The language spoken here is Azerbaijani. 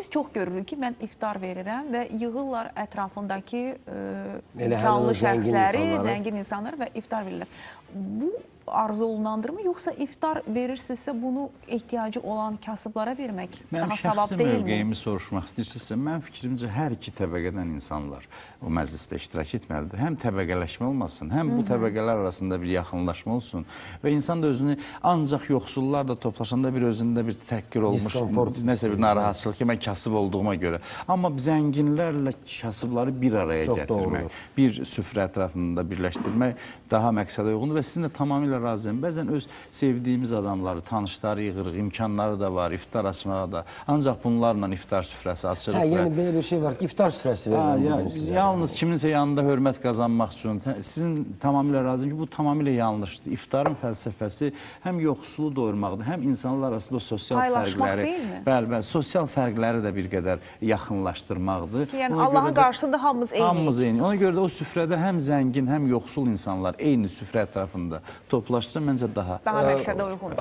biz çox görürük ki, mən iftar verirəm və yığırlar ətrafındakı Elə imkanlı həmin zəngin şəxsləri, insanları. zəngin insanlar və iftar verirlər. Bu arzu olunandırmı, yoxsa iftar verirsinizsə bunu ehtiyacı olan kasıblara vermək Mənim daha şəxsi savab deyilmi? mövqeyimi soruşmaq istəyirsinizsə, mən fikrimcə hər iki təbəqədən insanlar o məclisdə iştirak etməlidir. Həm təbəqələşmə olmasın, həm bu təbəqələr arasında bir yaxınlaşma olsun və insan da özünü ancaq yoxsullar da toplaşanda bir özündə bir təhqir olmuş, Diskomfort nəsə bir narahatçılıq ki, mən kasıb olduğuma görə. Amma zənginlərlə kasıbları bir araya Çox gətirmək, doğrudur. bir süfrə ətrafında birləşdirmək daha məqsədə uyğundur və sizinlə tamamilə razıyam. Bəzən öz sevdiyimiz adamları, tanışları yığırıq, imkanları da var, iftar açmağa da. Ancaq bunlarla iftar süfrəsi açırıq. Yəni belə bir şey var ki, iftar süfrəsi verirəm bugün sizə. Yalnız kiminsə yanında hörmət qazanmaq üçün. Sizin tamamilə razıyam ki, bu tamamilə yanlışdır. İftarın fəlsəfəsi həm yoxsulu doyurmaqdır, həm insanlar arasında o sosial Paylaşmaq fərqləri, deyilmi? bəli, sosial fərqləri də bir qədər yaxınlaşdırmaqdır. Ki, yəni Ona Allahın görə də qarşısında hamımız eyniyiz. Hamımız eyni. Ona görə də o süfrədə həm zəngin, həm yoxsul insanlar eyni süfrə ətrafında toplaşsa məncə daha Daha məqsədə uyğundur.